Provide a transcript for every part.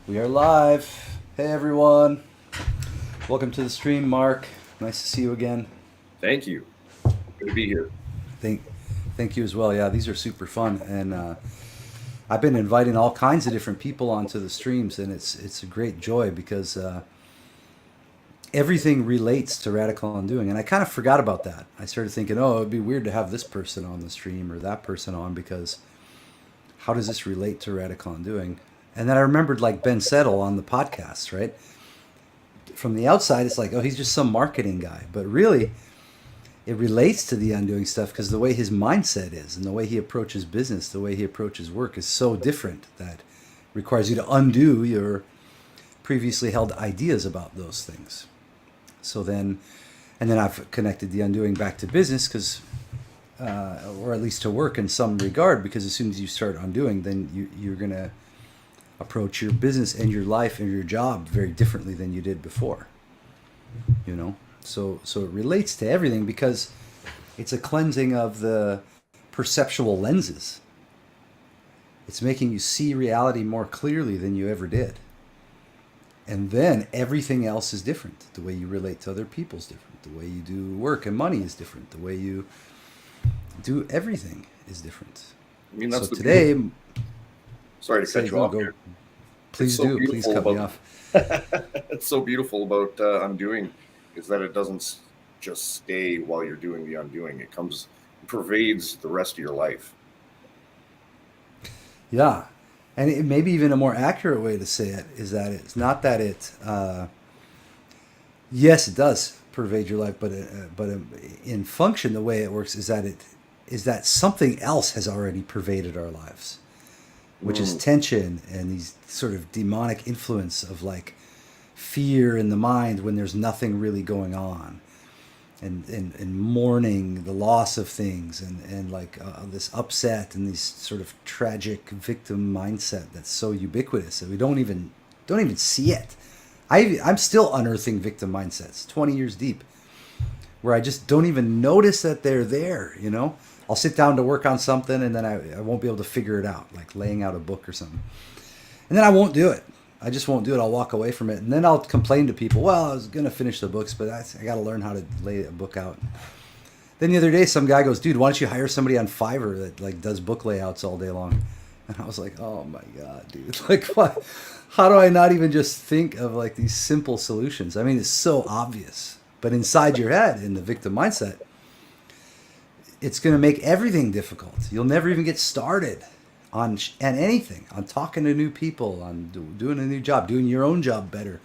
We are live. Hey everyone. Welcome to the stream, Mark. Nice to see you again. Thank you. Good to be here. Thank thank you as well. Yeah, these are super fun and I've been inviting all kinds of different people onto the streams and it's a great joy because everything relates to radical undoing and I kind of forgot about that. I started thinking, "Oh, it'd be weird to have this person on the stream or that person on because how does this relate to radical undoing?" And then I remembered like Ben Settle on the podcast, right? From the outside, it's like, oh, he's just some marketing guy. But really, it relates to the undoing stuff because the way his mindset is and the way he approaches business, the way he approaches work is so different that requires you to undo your previously held ideas about those things. So then, and then I've connected the undoing back to business because, or at least to work in some regard, because as soon as you start undoing, then you're going to approach your business and your life and your job very differently than you did before. You know, so it relates to everything because it's a cleansing of the perceptual lenses. It's making you see reality more clearly than you ever did. And then everything else is different. The way you relate to other people is different. The way you do work and money is different. The way you do everything is different. I mean, So that's the beautiful. today, Sorry to say cut you no, off go. here. It's Please so do. Please beautiful cut me about off. it's so beautiful about undoing is that it doesn't just stay while you're doing the undoing. It pervades the rest of your life. Yeah, and maybe even a more accurate way to say it is that it's not that it. Yes, it does pervade your life, but in function, the way it works is that something else has already pervaded our lives, which is Mm. tension and these sort of demonic influence of like fear in the mind when there's nothing really going on and mourning the loss of things and like this upset and these sort of tragic victim mindset that's so ubiquitous that we don't even see it. I'm still unearthing victim mindsets 20 years deep where I just don't even notice that they're there, you know? I'll sit down to work on something and then I won't be able to figure it out, like laying out a book or something. And then I won't do it. I just won't do it. I'll walk away from it. And then I'll complain to people, well, I was going to finish the books, but I got to learn how to lay a book out. Then the other day, some guy goes, dude, why don't you hire somebody on Fiverr that like does book layouts all day long? And I was like, oh my God, dude. Like, what? How do I not even just think of like these simple solutions? I mean, it's so obvious. But inside your head, in the victim mindset, it's going to make everything difficult. You'll never even get started on anything, on talking to new people, on doing a new job, doing your own job better,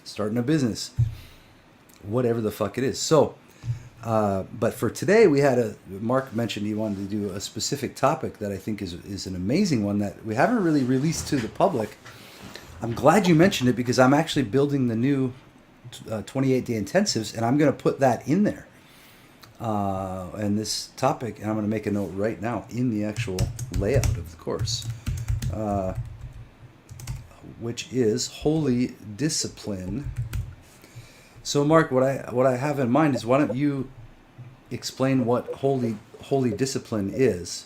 starting a business, whatever the fuck it is. So, but for today, we had Mark mentioned he wanted to do a specific topic that I think is an amazing one that we haven't really released to the public. I'm glad you mentioned it because I'm actually building the new 28-day intensives, and I'm going to put that in there. And this topic, and I'm going to make a note right now in the actual layout of the course, uh, which is holy discipline. So, Mark, what I have in mind is why don't you explain what holy discipline is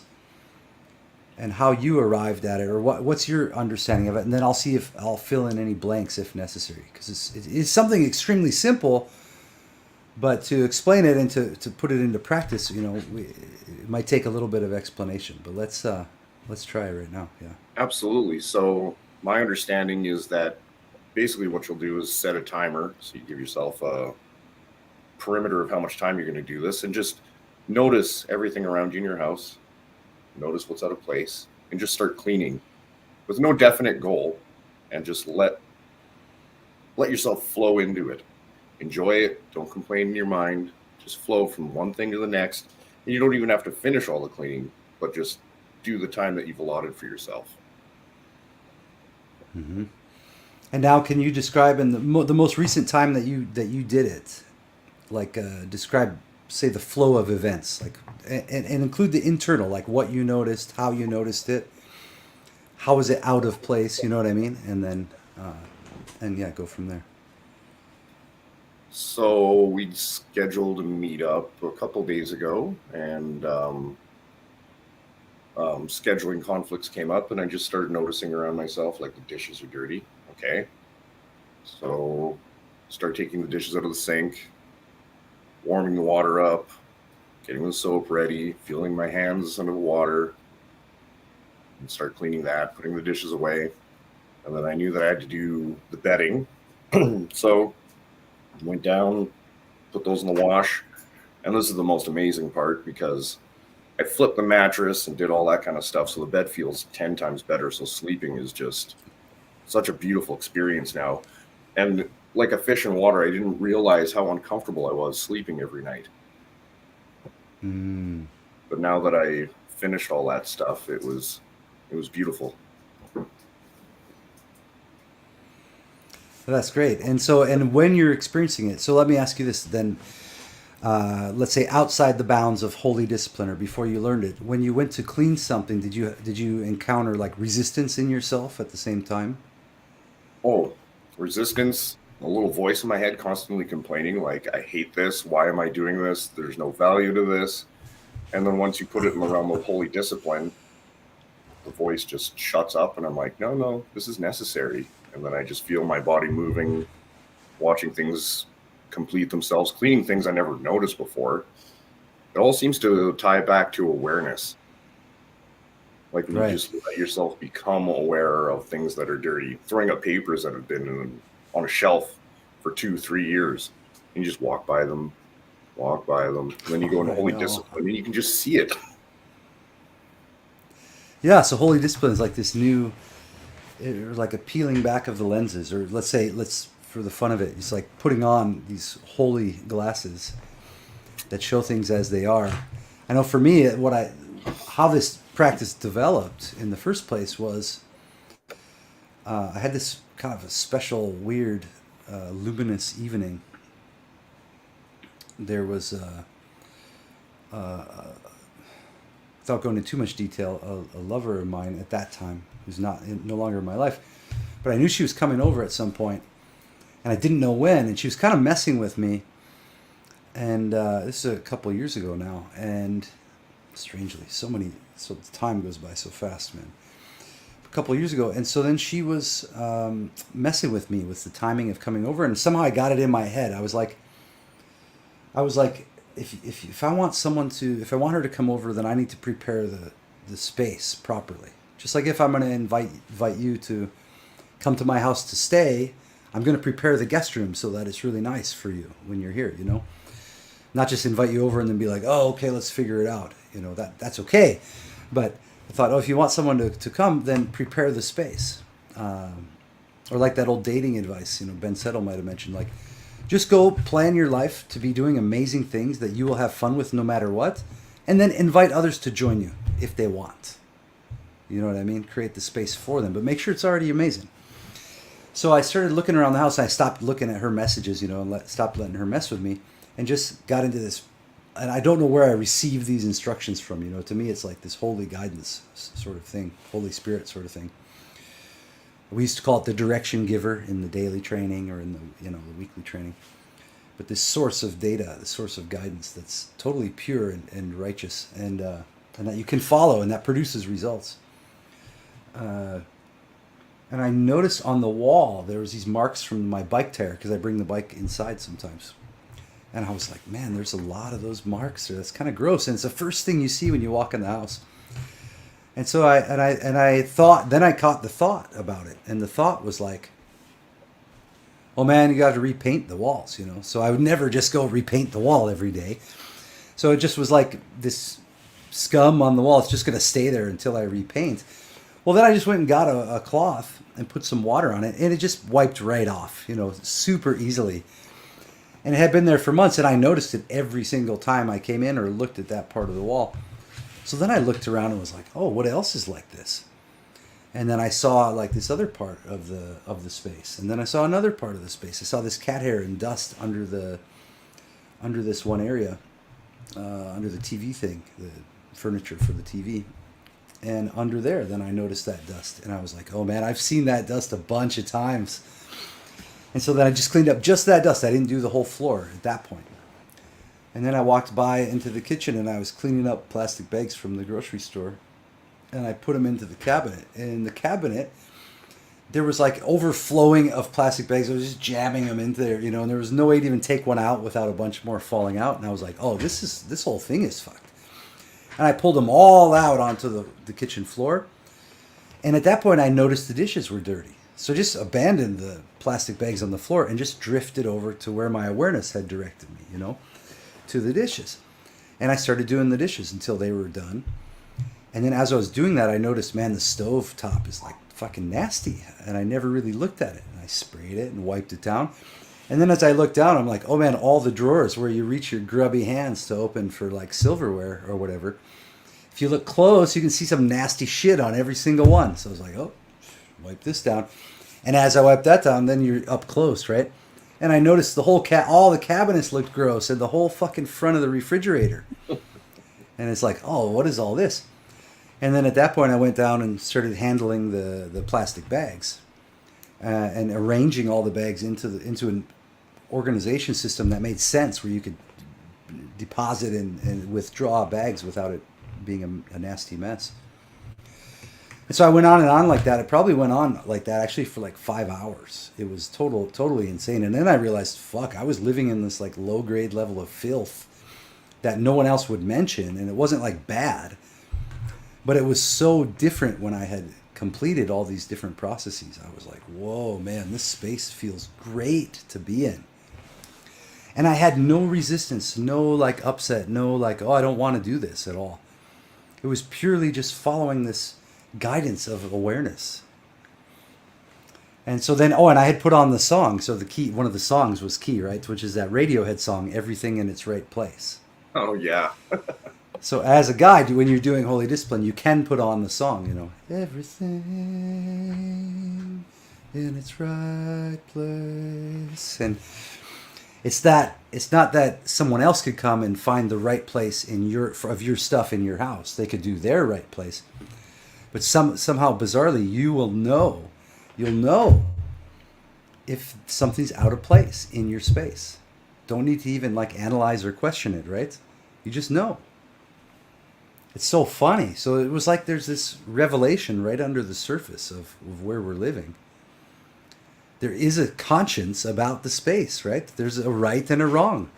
and how you arrived at it, or what's your understanding of it, and then I'll see if I'll fill in any blanks if necessary, because it's something extremely simple, but to explain it and to put it into practice, it might take a little bit of explanation. But let's try it right now. Yeah. Absolutely. So my understanding is that basically what you'll do is set a timer. So you give yourself a perimeter of how much time you're going to do this, and just notice everything around you in your house. Notice what's out of place, and just start cleaning with no definite goal, and just let yourself flow into it. Enjoy it. Don't complain in your mind. Just flow from one thing to the next. And you don't even have to finish all the cleaning, but just do the time that you've allotted for yourself. Hmm. And now, can you describe in the most recent time that you did it, like describe, say, the flow of events, like, and include the internal, like what you noticed, how you noticed it, how was it out of place, you know what I mean, and then and yeah, go from there. So we scheduled a meetup a couple days ago, and scheduling conflicts came up, and I just started noticing around myself like the dishes are dirty. Okay. So start taking the dishes out of the sink, warming the water up, getting the soap ready, feeling my hands under the water, and start cleaning that, putting the dishes away. And then I knew that I had to do the bedding. So I went down, put those in the wash. And this is the most amazing part because I flipped the mattress and did all that kind of stuff. So the bed feels 10 times better. So sleeping is just such a beautiful experience now. And like a fish in water, I didn't realize how uncomfortable I was sleeping every night. Mm. But now that I finished all that stuff, it was beautiful. That's great. And so, and when you're experiencing it, so let me ask you this then. Let's say outside the bounds of holy discipline or before you learned it, when you went to clean something, did you encounter like resistance in yourself at the same time? Oh, resistance, a little voice in my head constantly complaining, like, I hate this. Why am I doing this? There's no value to this. And then once you put it in the realm of holy discipline, the voice just shuts up and I'm like, no, no, this is necessary. And then I just feel my body moving, watching things complete themselves, cleaning things I never noticed before. It all seems to tie back to awareness. Like when you Right. just let yourself become aware of things that are dirty, throwing up papers that have been on a shelf for 2, 3 years, and you just walk by them. And then you go into I holy know. discipline and you can just see it. Yeah. So holy discipline is like this new, or like a peeling back of the lenses, or let's for the fun of it, it's like putting on these holy glasses that show things as they are. I know for me, how this practice developed in the first place was I had this kind of a special, weird, luminous evening. There was, without going into too much detail, a lover of mine at that time who's no longer in my life, but I knew she was coming over at some point, and I didn't know when, and she was kind of messing with me. And this is a couple of years ago now, and strangely, so the time goes by so fast, man. A couple of years ago, and so then she was messing with me with the timing of coming over, and somehow I got it in my head. I was like, if I want if I want her to come over, then I need to prepare the space properly. Just like if I'm going to invite you to come to my house to stay, I'm going to prepare the guest room so that it's really nice for you when you're here. Not just invite you over and then be like, oh, okay, let's figure it out. That's okay. But I thought, oh, if you want someone to come, then prepare the space. Or like that old dating advice, Ben Settle might have mentioned, like, just go plan your life to be doing amazing things that you will have fun with no matter what, and then invite others to join you if they want. You know what I mean? Create the space for them, but make sure it's already amazing. So I started looking around the house. And I stopped looking at her messages, and stopped letting her mess with me, and just got into this. And I don't know where I received these instructions from. To me, it's like this holy guidance sort of thing, Holy Spirit sort of thing. We used to call it the direction giver in the daily training or in the weekly training. But this source of data, this source of guidance that's totally pure and righteous, and that you can follow, and that produces results. And I noticed on the wall there was these marks from my bike tire because I bring the bike inside sometimes. And I was like, man, there's a lot of those marks there. That's kind of gross. And it's the first thing you see when you walk in the house. And so I thought, then I caught the thought about it. And the thought was like, oh man, you got to repaint the walls, So I would never just go repaint the wall every day. So it just was like this scum on the wall. It's just going to stay there until I repaint. Well, then I just went and got a cloth and put some water on it. And it just wiped right off, super easily. And it had been there for months, and I noticed it every single time I came in or looked at that part of the wall. So then I looked around and was like, oh, what else is like this? And then I saw like this other part of the space. And then I saw another part of the space. I saw this cat hair and dust under this one area, under the TV thing, the furniture for the TV. And under there, then I noticed that dust. And I was like, oh man, I've seen that dust a bunch of times. And so then I just cleaned up just that dust. I didn't do the whole floor at that point. And then I walked by into the kitchen and I was cleaning up plastic bags from the grocery store. And I put them into the cabinet. And in the cabinet, there was like overflowing of plastic bags. I was just jamming them into there, you know, and there was no way to even take one out without a bunch more falling out. And I was like, oh, this whole thing is fucked. And I pulled them all out onto the kitchen floor. And at that point, I noticed the dishes were dirty. So just abandoned the plastic bags on the floor and just drifted over to where my awareness had directed me, you know, to the dishes. And I started doing the dishes until they were done. And then as I was doing that, I noticed, man, the stove top is like fucking nasty. And I never really looked at it. And I sprayed it and wiped it down. And then as I looked down, I'm like, oh man, all the drawers where you reach your grubby hands to open for like silverware or whatever. If you look close, you can see some nasty shit on every single one. So I was like, oh, wipe this down. And as I wiped that down, then you're up close, right? And I noticed the whole all the cabinets looked gross and the whole fucking front of the refrigerator. And it's like, oh, what is all this? And then at that point, I went down and started handling the plastic bags and arranging all the bags into an organization system that made sense, where you could deposit and withdraw bags without it being a nasty mess. And so I went on and on like that. It probably went on like that actually for like 5 hours. It was totally insane. And then I realized, fuck, I was living in this like low grade level of filth that no one else would mention. And it wasn't like bad, but it was so different when I had completed all these different processes. I was like, whoa, man, this space feels great to be in. And I had no resistance, no like upset, no like, oh, I don't want to do this at all. It was purely just following this guidance of awareness. And so then, and I had put on the song. So one of the songs was Key, right? Which is that Radiohead song, Everything in Its Right Place. Oh, yeah. So as a guide, when you're doing Holy Discipline, you can put on the song, you know, everything in its right place. And it's not that someone else could come and find the right place of your stuff in your house. They could do their right place. But somehow bizarrely, you'll know if something's out of place in your space. Don't need to even like analyze or question it, right? You just know. It's so funny. So it was like there's this revelation right under the surface of where we're living. There is a conscience about the space, right? There's a right and a wrong.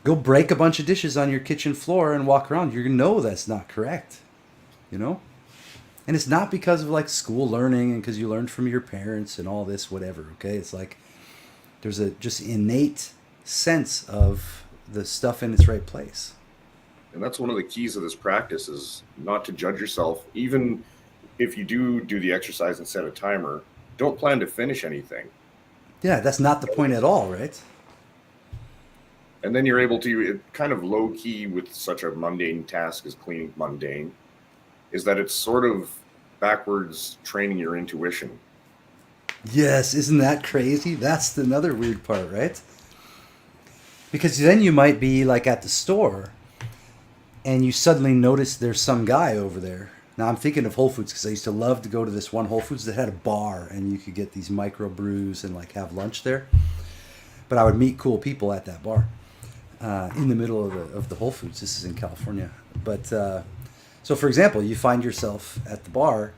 Go break a bunch of dishes on your kitchen floor and walk around. You're going to know that's not correct, you know? And it's not because of like school learning and because you learned from your parents and all this, whatever, okay? It's like there's a just innate sense of the stuff in its right place. And that's one of the keys of this practice, is not to judge yourself. Even if you do the exercise and set a timer, don't plan to finish anything. Yeah, that's not the point at all, right? And then you're able to, kind of low key with such a mundane task as cleaning mundane, is that it's sort of backwards training your intuition. Yes, isn't that crazy? That's another weird part, right? Because then you might be like at the store and you suddenly notice there's some guy over there. Now I'm thinking of Whole Foods because I used to love to go to this one Whole Foods that had a bar and you could get these micro brews and like have lunch there. But I would meet cool people at that bar in the middle of the Whole Foods. This is in California. But so for example, you find yourself at the bar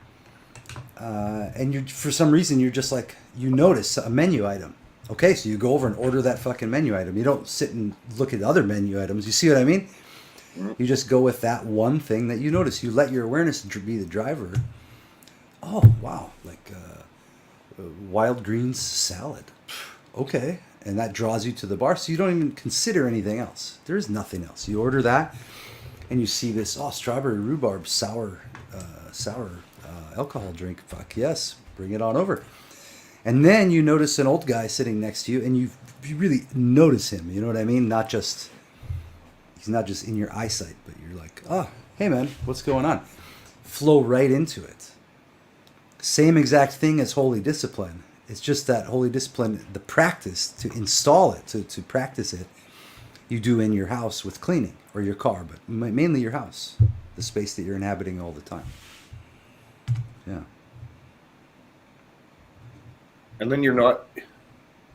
and you, for some reason, you're just like, you notice a menu item. Okay, so you go over and order that fucking menu item. You don't sit and look at other menu items. You see what I mean? You just go with that one thing that you notice. You let your awareness be the driver. Oh, wow. Like wild greens salad. Okay. And that draws you to the bar. So you don't even consider anything else. There is nothing else. You order that and you see this, strawberry rhubarb sour alcohol drink. Fuck yes. Bring it on over. And then you notice an old guy sitting next to you and you really notice him. You know what I mean? He's not just in your eyesight, but you're like, oh, hey man, what's going on? Flow right into it. Same exact thing as Holy Discipline. It's just that Holy Discipline, the practice to install it, to practice it, you do in your house with cleaning or your car, but mainly your house, the space that you're inhabiting all the time. Yeah. And then you're not,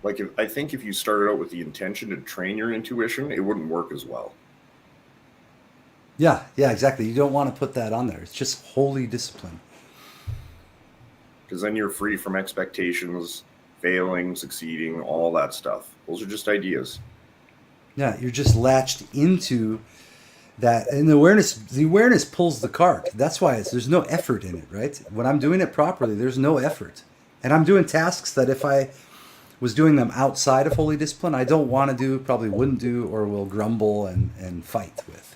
like, I think if you started out with the intention to train your intuition, it wouldn't work as well. Yeah, exactly. You don't want to put that on there. It's just Holy Discipline. because then you're free from expectations, failing, succeeding, all that stuff. Those are just ideas. Yeah, you're just latched into that, and the awareness pulls the cart. That's why there's no effort in it, right? When I'm doing it properly, there's no effort, and I'm doing tasks that if I was doing them outside of holy discipline, I don't want to do, probably wouldn't do, or will grumble and fight with.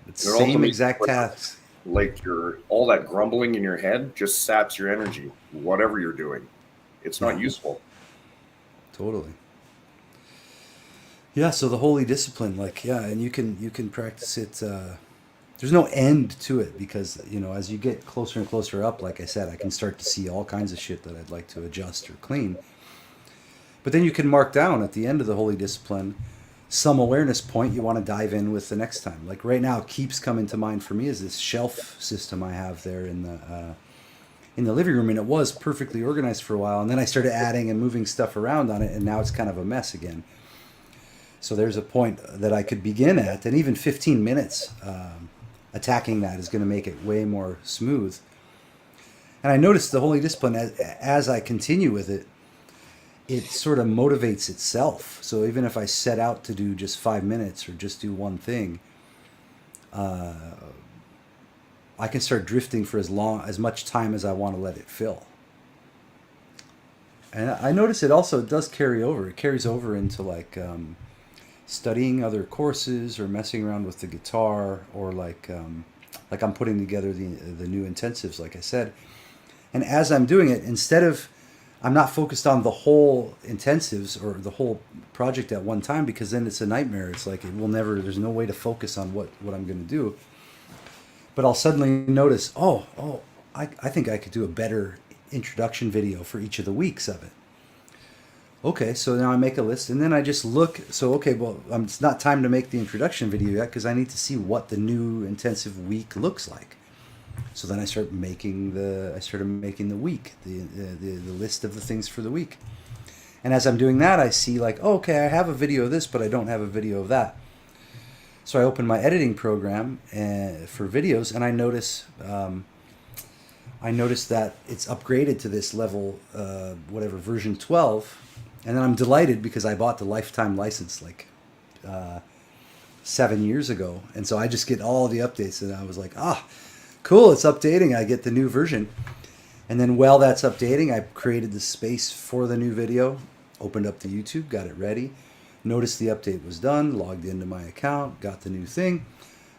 It's It also same makes exact tasks. like all that grumbling in your head just saps your energy, whatever you're doing. It's not Yeah. useful. Totally. Yeah, so the holy discipline, like, yeah, and you can practice it. There's no end to it because as you get closer and closer up, like I said, I can start to see all kinds of shit that I'd like to adjust or clean. But then you can mark down at the end of the holy discipline some awareness point you want to dive in with the next time. Like right now, keeps coming to mind for me is this shelf system I have there in the living room, and it was perfectly organized for a while, and then I started adding and moving stuff around on it, and now it's kind of a mess again. So there's a point that I could begin at, and even 15 minutes attacking that is going to make it way more smooth. And I noticed the holy discipline, as I continue with it, it sort of motivates itself. So even if I set out to do just 5 minutes or just do one thing, I can start drifting for as much time as I want to let it fill. And I notice it also does carry over. It carries over into like studying other courses or messing around with the guitar, or like I'm putting together the new intensives, like I said. And as I'm doing it, I'm not focused on the whole intensives or the whole project at one time, because then it's a nightmare. It's like there's no way to focus on what I'm going to do. But I'll suddenly notice, I think I could do a better introduction video for each of the weeks of it. Okay, so now I make a list, and then I just look. So, okay, well, it's not time to make the introduction video yet because I need to see what the new intensive week looks like. So then I started making the week, the list of the things for the week. And as I'm doing that, I see like, okay, I have a video of this, but I don't have a video of that. So I open my editing program for videos, and I notice that it's upgraded to this level, version 12. And then I'm delighted because I bought the lifetime license like 7 years ago. And so I just get all the updates, and I was like, cool, it's updating. I get the new version. And then while that's updating, I created the space for the new video, opened up the YouTube, got it ready, noticed the update was done, logged into my account, got the new thing,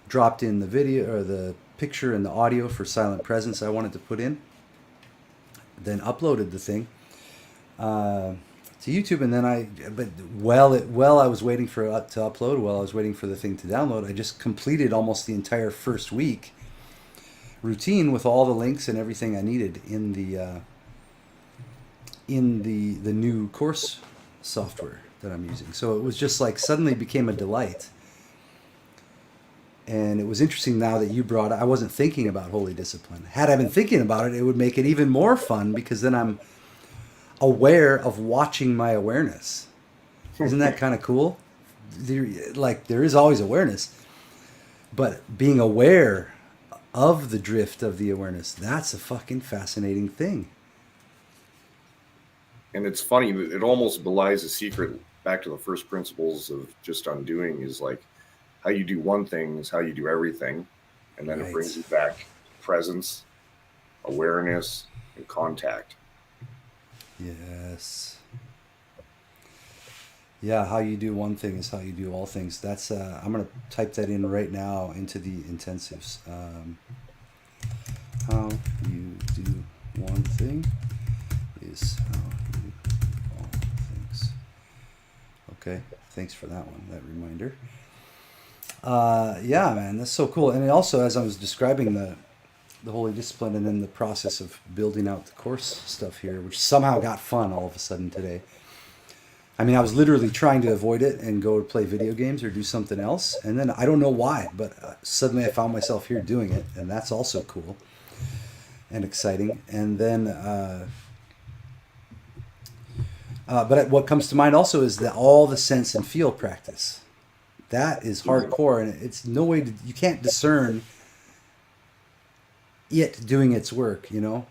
dropped in the video or the picture and the audio for silent presence I wanted to put in, then uploaded the thing to YouTube. And then while I was waiting for it to upload, while I was waiting for the thing to download, I just completed almost the entire first week routine with all the links and everything I needed in the new course software that I'm using. So it was just like suddenly became a delight. And it was interesting now that you brought it. I wasn't thinking about holy discipline. Had I been thinking about it, it would make it even more fun because then I'm aware of watching my awareness. Isn't that kind of cool? There is always awareness, but being aware of the drift of the awareness, that's a fucking fascinating thing. And it's funny, it almost belies the secret back to the first principles of just undoing, is like how you do one thing is how you do everything. And then it brings you back to presence, awareness, and contact. Yes. Yeah, how you do one thing is how you do all things. That's I'm gonna type that in right now into the intensives. How you do one thing is how you do all things. Okay, thanks for that one, that reminder. Yeah, man, that's so cool. And it also, as I was describing the holy discipline and then the process of building out the course stuff here, which somehow got fun all of a sudden today. I mean, I was literally trying to avoid it and go to play video games or do something else. And then I don't know why, but suddenly I found myself here doing it. And that's also cool and exciting. And then, but what comes to mind also is that all the sense and feel practice. That is hardcore. And it's no way you can't discern it doing its work, you know?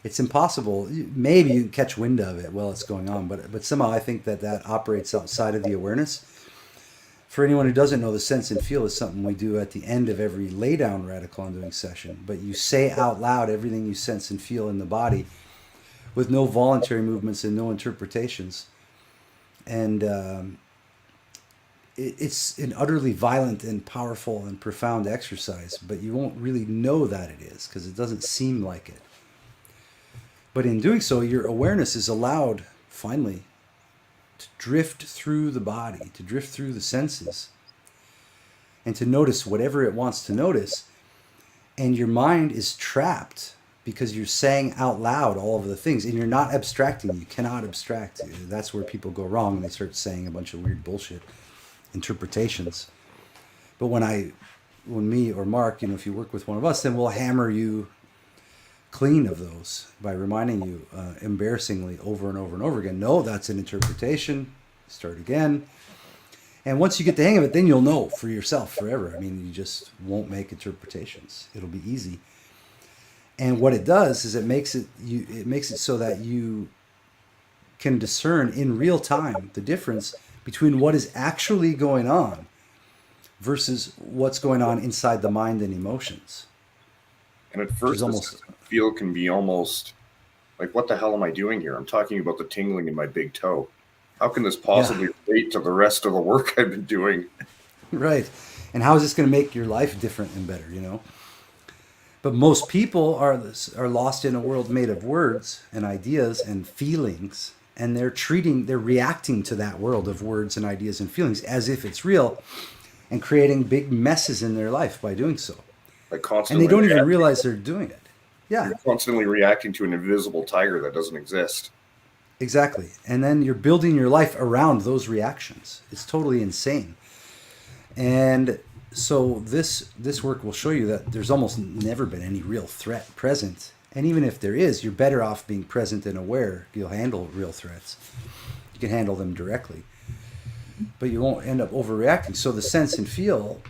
It's impossible. Maybe you can catch wind of it while it's going on, but somehow I think that operates outside of the awareness. For anyone who doesn't know, the sense and feel is something we do at the end of every lay down radical undoing session. But you say out loud everything you sense and feel in the body with no voluntary movements and no interpretations. And it's an utterly violent and powerful and profound exercise, but you won't really know that it is because it doesn't seem like it. But in doing so, your awareness is allowed, finally, to drift through the body, to drift through the senses, and to notice whatever it wants to notice. And your mind is trapped because you're saying out loud all of the things, and you're not abstracting. You cannot abstract. That's where people go wrong, and they start saying a bunch of weird bullshit interpretations. But when me or Mark, if you work with one of us, then we'll hammer you clean of those by reminding you embarrassingly over and over and over again, no, that's an interpretation. Start again. And once you get the hang of it, then you'll know for yourself forever. I mean, you just won't make interpretations. It'll be easy. And what it does is it makes it so that you can discern in real time the difference between what is actually going on versus what's going on inside the mind and emotions. And at first, this feel can be almost like, what the hell am I doing here? I'm talking about the tingling in my big toe. How can this possibly relate to the rest of the work I've been doing? Right. And how is this going to make your life different and better, But most people are lost in a world made of words and ideas and feelings, and they're reacting to that world of words and ideas and feelings as if it's real, and creating big messes in their life by doing so. And they don't even realize they're doing it. Yeah. You're constantly reacting to an invisible tiger that doesn't exist. Exactly. And then you're building your life around those reactions. It's totally insane. And so this work will show you that there's almost never been any real threat present. And even if there is, you're better off being present and aware. You'll handle real threats. You can handle them directly. But you won't end up overreacting. So the sense and feel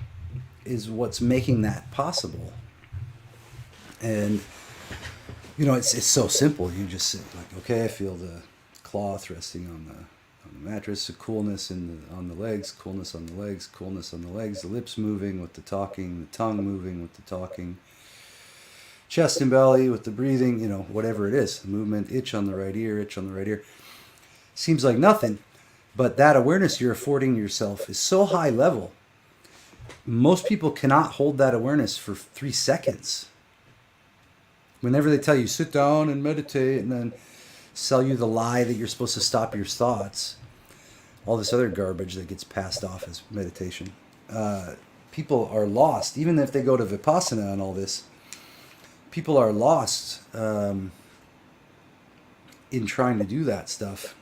is what's making that possible. And it's so simple. You just sit like, okay, I feel the cloth resting on the mattress, the coolness on the legs, coolness on the legs, coolness on the legs, the lips moving with the talking, the tongue moving with the talking, chest and belly with the breathing, whatever it is, the movement, itch on the right ear. Seems like nothing, but that awareness you're affording yourself is so high level. Most people cannot hold that awareness for 3 seconds. Whenever they tell you, sit down and meditate, and then sell you the lie that you're supposed to stop your thoughts, all this other garbage that gets passed off as meditation, people are lost. Even if they go to Vipassana and all this, people are lost in trying to do that stuff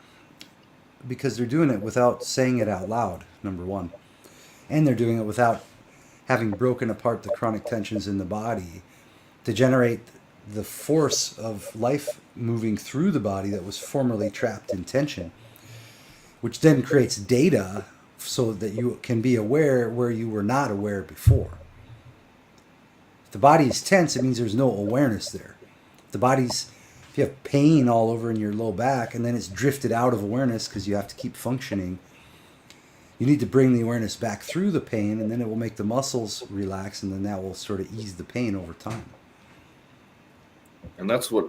because they're doing it without saying it out loud, number one. And they're doing it without having broken apart the chronic tensions in the body to generate the force of life moving through the body that was formerly trapped in tension, which then creates data so that you can be aware where you were not aware before. If the body is tense, it means there's no awareness there. If you have pain all over in your low back and then it's drifted out of awareness because you have to keep functioning, you need to bring the awareness back through the pain, and then it will make the muscles relax, and then that will sort of ease the pain over time. And that's what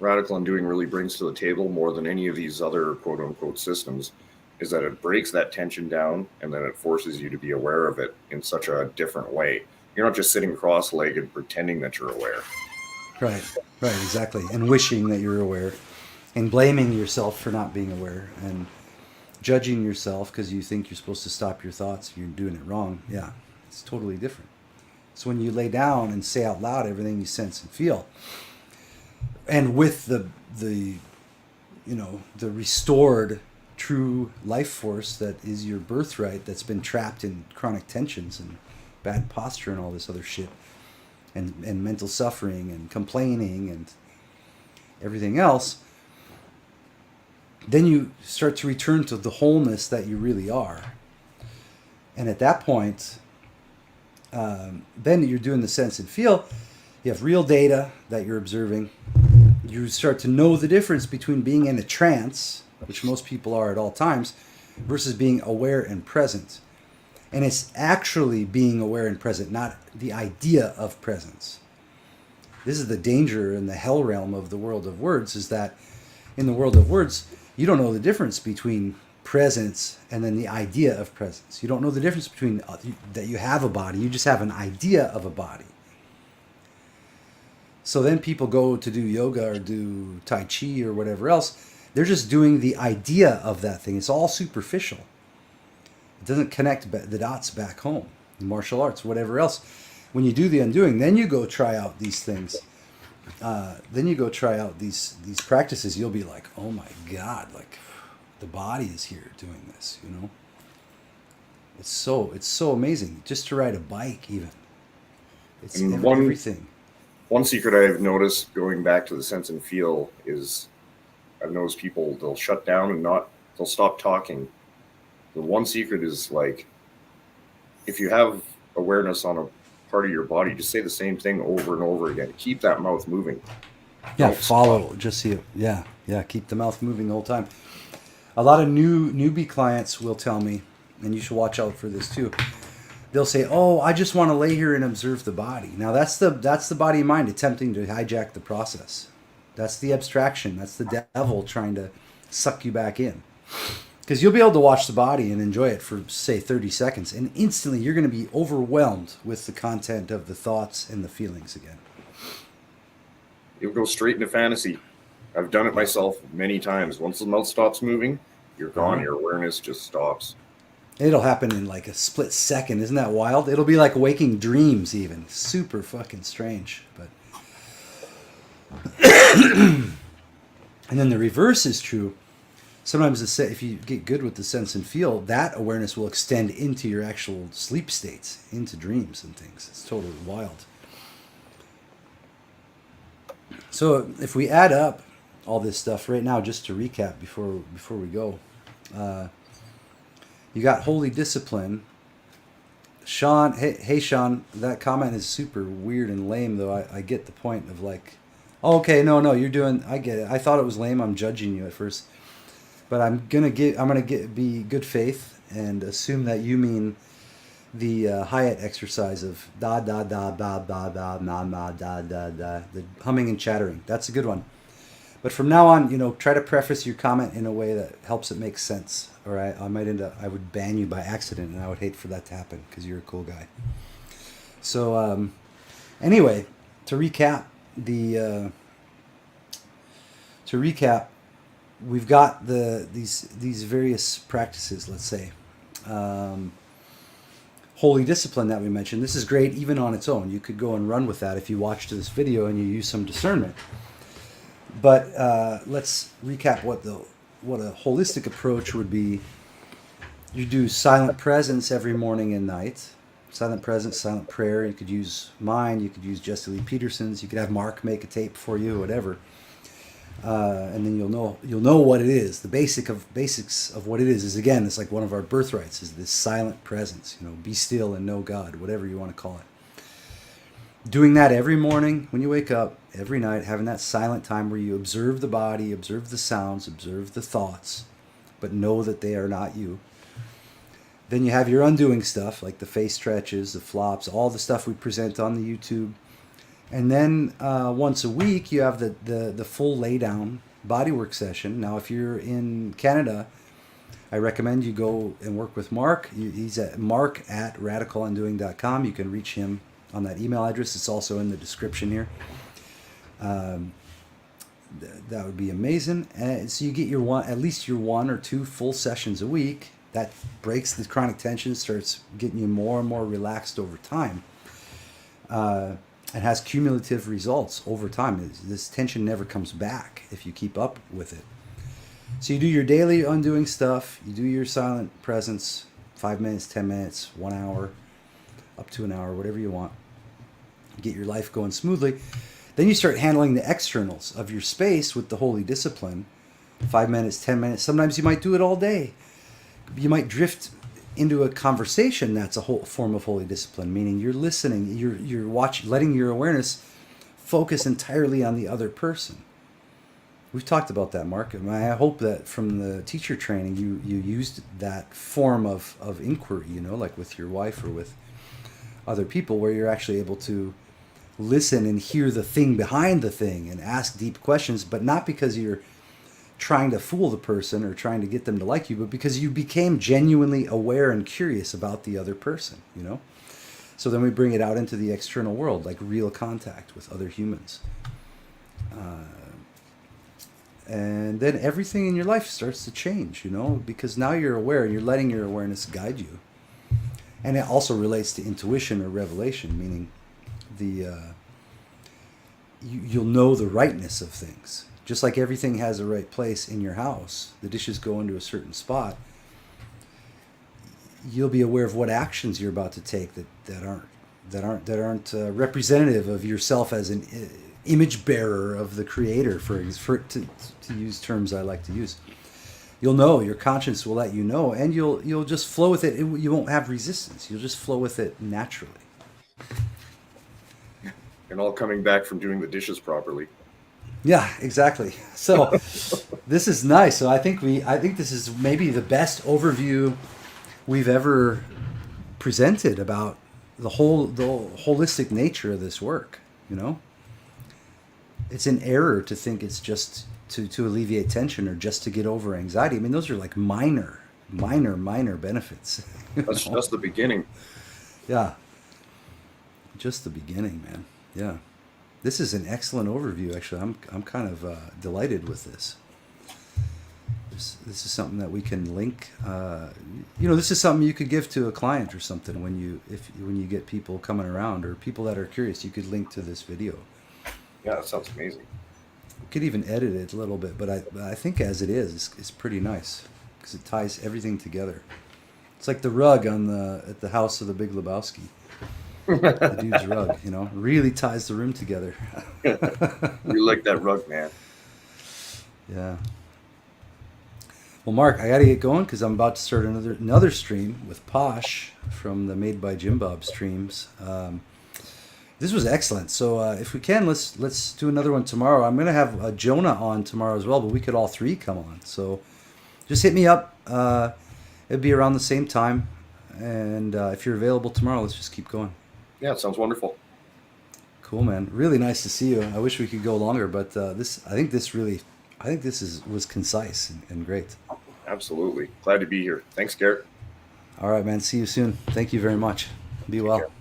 radical undoing really brings to the table more than any of these other quote unquote systems, is that it breaks that tension down and then it forces you to be aware of it in such a different way. You're not just sitting cross-legged pretending that you're aware. Right, exactly. And wishing that you're aware and blaming yourself for not being aware and judging yourself because you think you're supposed to stop your thoughts and you're doing it wrong. Yeah, it's totally different. It's when you lay down and say out loud everything you sense and feel. And with the restored true life force that is your birthright that's been trapped in chronic tensions and bad posture and all this other shit and mental suffering and complaining and everything else, then you start to return to the wholeness that you really are. And at that point, then you're doing the sense and feel. You have real data that you're observing. You start to know the difference between being in a trance, which most people are at all times, versus being aware and present. And it's actually being aware and present, not the idea of presence. This is the danger in the hell realm of the world of words, is that in the world of words, you don't know the difference between presence and then the idea of presence. You don't know the difference between that you have a body. You just have an idea of a body. So then people go to do yoga or do Tai Chi or whatever else. They're just doing the idea of that thing. It's all superficial. It doesn't connect the dots back home. Martial arts, whatever else. When you do the undoing, then you go try out these things. Then you go try out these practices. You'll be like, oh my God, like the body is here doing this, you know? It's so amazing. Just to ride a bike even. It's everything. One secret I've noticed going back to the sense and feel is I've noticed people, they'll shut down and they'll stop talking. The one secret is like, if you have awareness on a part of your body, just say the same thing over and over again. Keep that mouth moving. Yeah, follow. Just see it. Yeah. Keep the mouth moving the whole time. A lot of newbie clients will tell me, and you should watch out for this too. They'll say, "Oh, I just want to lay here and observe the body." Now that's the body and mind attempting to hijack the process. That's the abstraction. That's the devil trying to suck you back in. Because you'll be able to watch the body and enjoy it for, say, 30 seconds. And instantly you're going to be overwhelmed with the content of the thoughts and the feelings again. You'll go straight into fantasy. I've done it myself many times. Once the mouth stops moving, you're gone. Your awareness just stops. It'll happen in like a split second. Isn't that wild? It'll be like waking dreams even. Super fucking strange. But and then the reverse is true. Sometimes if you get good with the sense and feel, that awareness will extend into your actual sleep states, into dreams and things. It's totally wild. So if we add up all this stuff right now, just to recap before we go, you got holy discipline. Sean, hey Sean, that comment is super weird and lame, though. I get the point of like, oh, okay, no, you're doing. I get it. I thought it was lame. I'm judging you at first. But I'm gonna be good faith and assume that you mean the Hyatt exercise of da da da da da da na na da da da, the humming and chattering. That's a good one. But from now on, try to preface your comment in a way that helps it make sense. Or I would ban you by accident, and I would hate for that to happen because you're a cool guy. So anyway, to recap we've got these various practices, let's say. Holy discipline that we mentioned. This is great even on its own. You could go and run with that if you watched this video and you use some discernment. But let's recap what a holistic approach would be. You do silent presence every morning and night. Silent presence, silent prayer. You could use mine. You could use Jesse Lee Peterson's. You could have Mark make a tape for you, whatever. And then you'll know what it is. The basics of what it is again, it's like one of our birthrights is this silent presence. Be still and know God, whatever you want to call it. Doing that every morning when you wake up, every night, having that silent time where you observe the body, observe the sounds, observe the thoughts, but know that they are not you. Then you have your undoing stuff like the face stretches, the flops, all the stuff we present on the YouTube. And then once a week, you have the full lay down bodywork session. Now, if you're in Canada, I recommend you go and work with Mark. He's at mark@radicalundoing.com. You can reach him on that email address. It's also in the description here. That would be amazing. And so you get at least your 1 or 2 full sessions a week. That breaks the chronic tension, starts getting you more and more relaxed over time. And has cumulative results over time. This tension never comes back if you keep up with it. So you do your daily undoing stuff. You do your silent presence, 5 minutes, 10 minutes, 1 hour, up to an hour, whatever you want. Get your life going smoothly. Then you start handling the externals of your space with the holy discipline. 5 minutes, 10 minutes. Sometimes you might do it all day. You might drift into a conversation that's a whole form of holy discipline, meaning you're listening, you're watching, letting your awareness focus entirely on the other person. We've talked about that, Mark. And I hope that from the teacher training, you used that form of inquiry, like with your wife or with other people, where you're actually able to listen and hear the thing behind the thing and ask deep questions, but not because you're trying to fool the person or trying to get them to like you, but because you became genuinely aware and curious about the other person, So then we bring it out into the external world, like real contact with other humans. And then everything in your life starts to change, because now you're aware, you're letting your awareness guide you. And it also relates to intuition or revelation, meaning you'll know the rightness of things. Just like everything has a right place in your house, the dishes go into a certain spot. You'll be aware of what actions you're about to take that aren't representative of yourself as an image bearer of the Creator, to use terms I like to use. You'll know, your conscience will let you know, and you'll just flow with it. You won't have resistance. You'll just flow with it naturally. And all coming back from doing the dishes properly. Yeah, exactly. So this is nice. So I think this is maybe the best overview we've ever presented about the holistic nature of this work. It's an error to think it's just to alleviate tension or just to get over anxiety. I mean, those are like minor benefits. That's just the beginning. Yeah, just the beginning, man. Yeah. This is an excellent overview, actually. I'm kind of delighted with this. This is something that we can link. This is something you could give to a client or something when you get people coming around or people that are curious. You could link to this video. Yeah, that sounds amazing. We could even edit it a little bit, but I think as it is, it's pretty nice because it ties everything together. It's like the rug at the house of the Big Lebowski. The dude's rug, really ties the room together. We like that rug, man. Yeah. Well, Mark, I got to get going because I'm about to start another stream with Posh from the Made by Jim Bob streams. This was excellent. So if we can, let's do another one tomorrow. I'm going to have Jonah on tomorrow as well, but we could all three come on. So just hit me up. It'd be around the same time. And if you're available tomorrow, let's just keep going. Yeah, it sounds wonderful. Cool, man. Really nice to see you. I wish we could go longer, but I think this was concise and great. Absolutely. Glad to be here. Thanks, Garrett. All right, man. See you soon. Thank you very much. Be well.